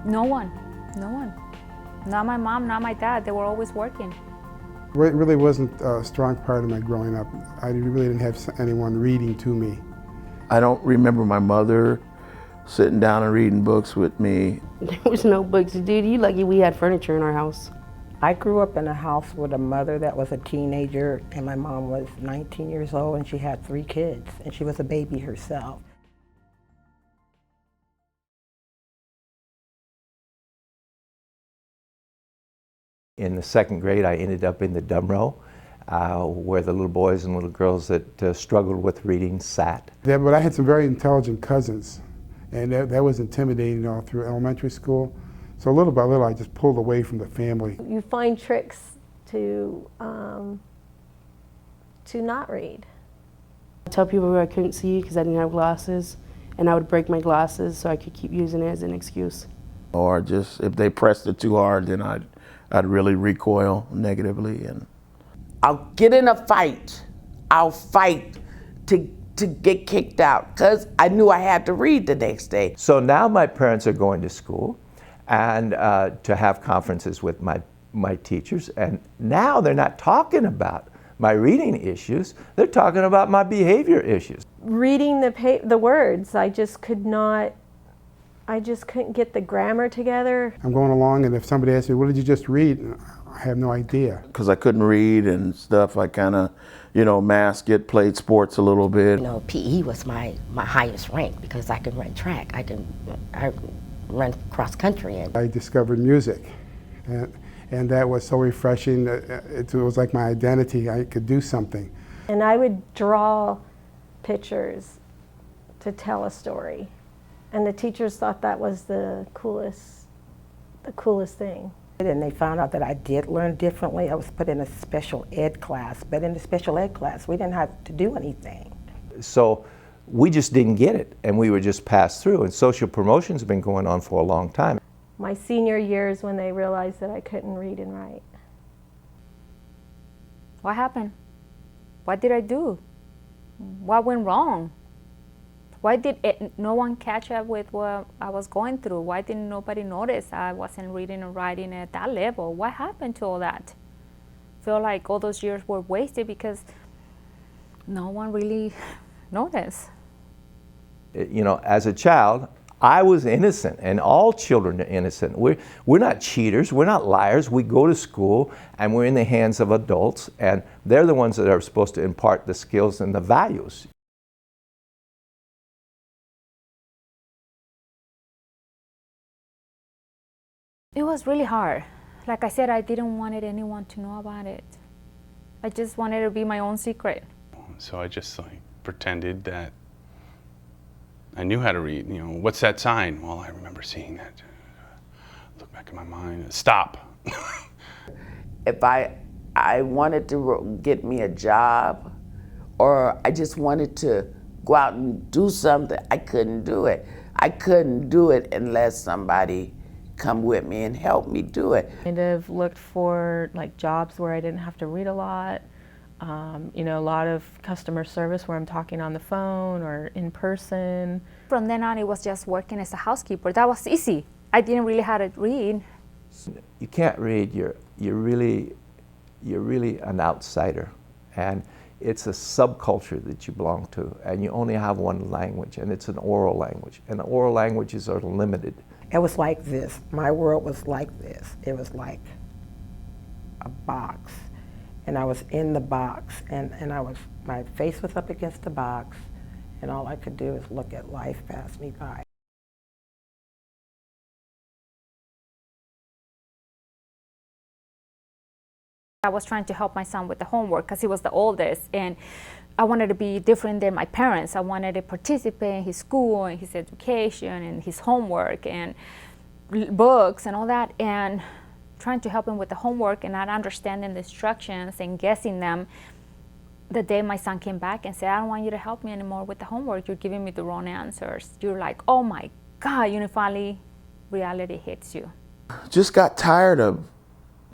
No one, no one. Not my mom, not my dad. They were always working. It really wasn't a strong part of my growing up. I really didn't have anyone reading to me. I don't remember my mother sitting down and reading books with me. There was no books, dude. You lucky we had furniture in our house. I grew up in a house with a mother that was a teenager, and my mom was 19 years old, and she had 3 kids, and she was a baby herself. In the 2nd grade, I ended up in the dumb row, where the little boys and little girls that struggled with reading sat. Yeah, but I had some very intelligent cousins, and that was intimidating all through elementary school. So little by little, I just pulled away from the family. You find tricks to not read. I tell people I couldn't see because I didn't have glasses, and I would break my glasses so I could keep using it as an excuse. Or just if they pressed it too hard, then I'd really recoil negatively. And I'll get in a fight. I'll fight to get kicked out because I knew I had to read the next day. So now my parents are going to school and to have conferences with my teachers, and now they're not talking about my reading issues, they're talking about my behavior issues. Reading the words, I just couldn't get the grammar together. I'm going along, and if somebody asks me, what did you just read? I have no idea. because I couldn't read and stuff, I kind of, masked it, played sports a little bit. PE was my highest rank because I could run track. I run cross country. And I discovered music, and that was so refreshing. It was like my identity. I could do something. And I would draw pictures to tell a story. And the teachers thought that was the coolest thing. And they found out that I did learn differently. I was put in a special ed class, but in the special ed class, we didn't have to do anything. So we just didn't get it, and we were just passed through, and social promotion's been going on for a long time. My senior year is when they realized that I couldn't read and write. What happened? What did I do? What went wrong? Why did no one catch up with what I was going through? Why didn't nobody notice I wasn't reading and writing at that level? What happened to all that? I feel like all those years were wasted because no one really noticed. As a child, I was innocent, and all children are innocent. We're not cheaters, we're not liars. We go to school, and we're in the hands of adults, and they're the ones that are supposed to impart the skills and the values. It was really hard. Like I said, I didn't want anyone to know about it. I just wanted it to be my own secret. So I just pretended that I knew how to read. What's that sign? Well, I remember seeing that. Look back in my mind. Stop. If I wanted to get me a job, or I just wanted to go out and do something, I couldn't do it. I couldn't do it unless somebody come with me and help me do it. Kind of looked for jobs where I didn't have to read a lot. A lot of customer service where I'm talking on the phone or in person. From then on, it was just working as a housekeeper. That was easy. I didn't really have to read. You can't read. You're really an outsider, and it's a subculture that you belong to, and you only have one language, and it's an oral language, and oral languages are limited. It was like this. My world was like this. It was like a box. And I was in the box, and my face was up against the box, and all I could do is look at life pass me by. I was trying to help my son with the homework because he was the oldest, and I wanted to be different than my parents. I wanted to participate in his school and his education and his homework and books and all that, and trying to help him with the homework and not understanding the instructions and guessing them. The day my son came back and said, I don't want you to help me anymore with the homework. You're giving me the wrong answers. You're like, oh my God, finally reality hits you. Just got tired of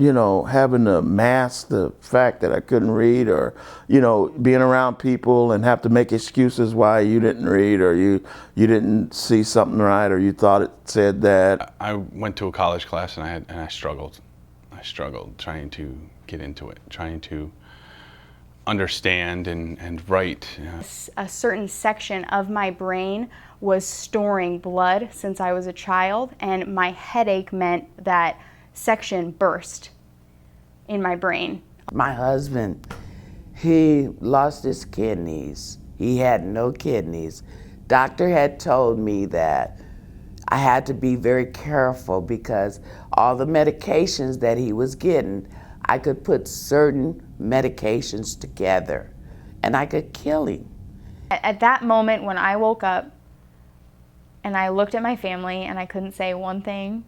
you know, having to mask the fact that I couldn't read, or, you know, being around people and have to make excuses why you didn't read, or you didn't see something right, or you thought it said that. I went to a college class and I struggled. I struggled trying to get into it, trying to understand and write. Yeah. A certain section of my brain was storing blood since I was a child, and my headache meant that section burst in my brain. My husband, he lost his kidneys. He had no kidneys. Doctor had told me that I had to be very careful because all the medications that he was getting, I could put certain medications together and I could kill him. At that moment when I woke up and I looked at my family and I couldn't say one thing,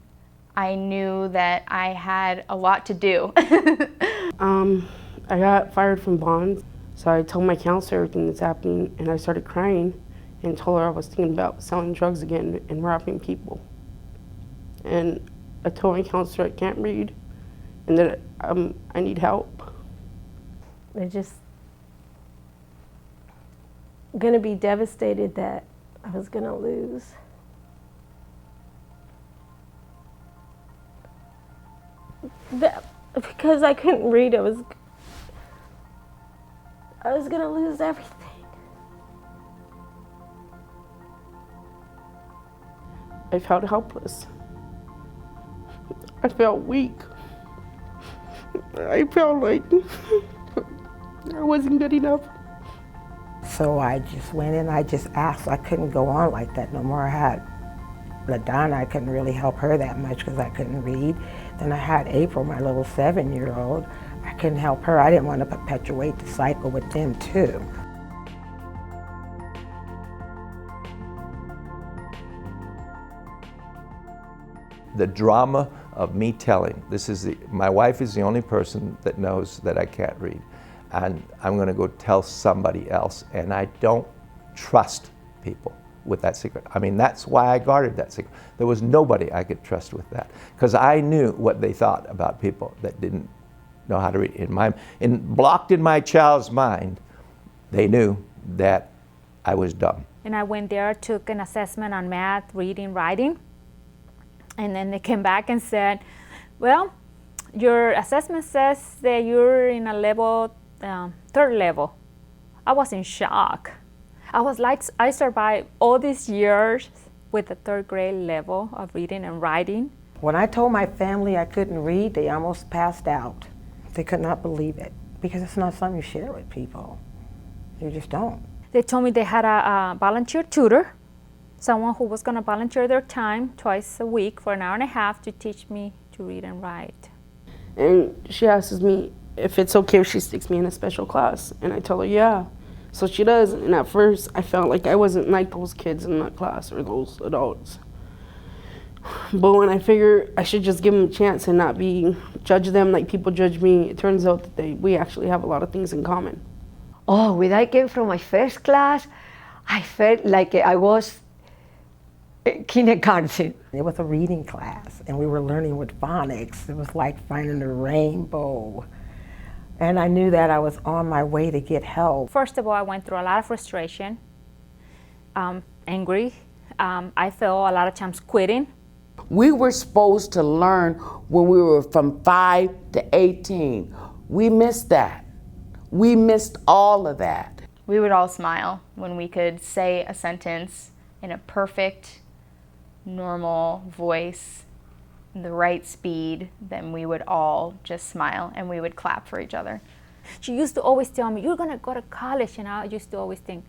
I knew that I had a lot to do. I got fired from bonds, so I told my counselor everything that's happening, and I started crying and told her I was thinking about selling drugs again and robbing people. And I told my counselor I can't read and that I need help. They're just gonna be devastated that I was gonna lose. Because I couldn't read, I was gonna lose everything. I felt helpless. I felt weak. I felt like I wasn't good enough. So I just went in, I just asked. I couldn't go on like that no more. I had LaDonna, I couldn't really help her that much because I couldn't read. Then I had April, my little 7-year-old. I couldn't help her. I didn't want to perpetuate the cycle with them too. The drama of me telling, my wife is the only person that knows that I can't read. And I'm gonna go tell somebody else, and I don't trust people with that secret. I mean, that's why I guarded that secret. There was nobody I could trust with that, because I knew what they thought about people that didn't know how to read. Blocked in my child's mind, they knew that I was dumb. And I went there, took an assessment on math, reading, writing, and then they came back and said, well, your assessment says that you're in a level, 3rd level. I was in shock. I was like, I survived all these years with a 3rd grade level of reading and writing. When I told my family I couldn't read, they almost passed out. They could not believe it because it's not something you share with people. You just don't. They told me they had a volunteer tutor, someone who was going to volunteer their time twice a week for an hour and a half to teach me to read and write. And she asks me if it's okay if she sticks me in a special class, and I tell her yeah. So she does, and at first I felt like I wasn't like those kids in that class or those adults. But when I figure I should just give them a chance and not judge them like people judge me, it turns out that we actually have a lot of things in common. Oh, when I came from my first class, I felt like I was kindergarten. It was a reading class, and we were learning with phonics. It was like finding the rainbow. And I knew that I was on my way to get help. First of all, I went through a lot of frustration, angry. I felt a lot of times quitting. We were supposed to learn when we were from 5 to 18. We missed that. We missed all of that. We would all smile when we could say a sentence in a perfect, normal voice, the right speed. Then we would all just smile and we would clap for each other. She used to always tell me, you're gonna go to college, and I used to always think,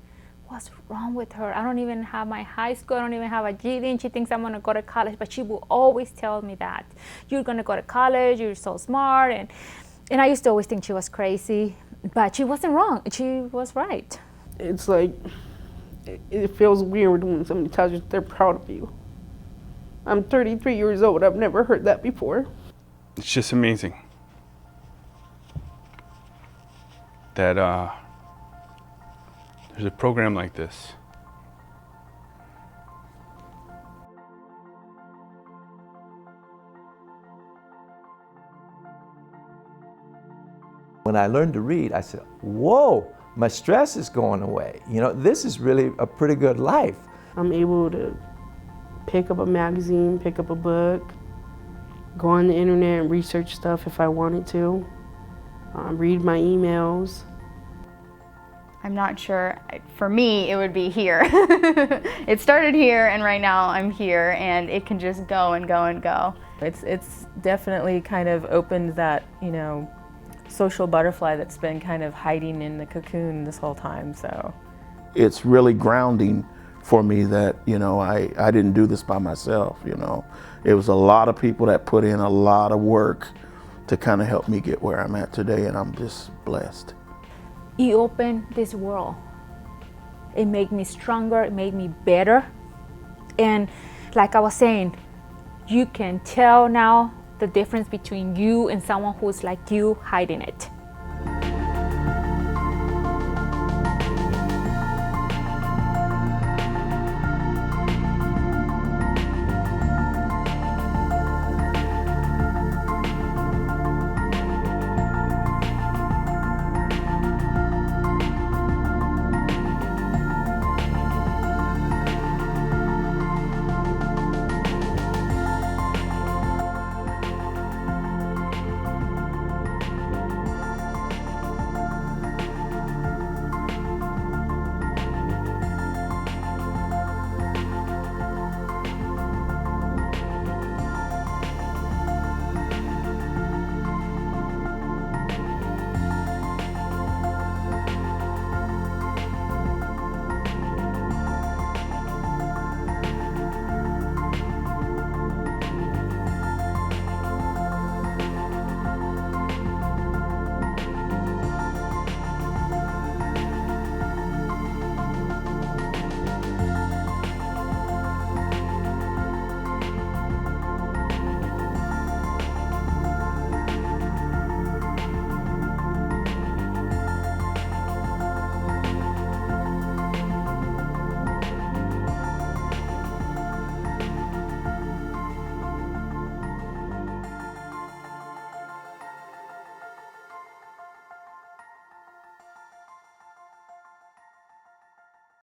what's wrong with her? I don't even have my high school, I don't even have a GED, and she thinks I'm gonna go to college. But she will always tell me that. You're gonna go to college, you're so smart. And I used to always think she was crazy, but she wasn't wrong, she was right. It's like, it feels weird when somebody tells you they're proud of you. I'm 33 years old, I've never heard that before. It's just amazing that there's a program like this. when I learned to read, I said, whoa, my stress is going away. You know, this is really a pretty good life. I'm able to pick up a magazine, pick up a book, go on the internet and research stuff if I wanted to, read my emails. I'm not sure. For me, it would be here. It started here, and right now I'm here, and it can just go and go and go. It's definitely kind of opened that, you know, social butterfly that's been kind of hiding in the cocoon this whole time, so. It's really grounding for me that, you know, I didn't do this by myself, you know. It was a lot of people that put in a lot of work to kind of help me get where I'm at today, and I'm just blessed. It opened this world. It made me stronger, it made me better. And like I was saying, you can tell now the difference between you and someone who's like you hiding it.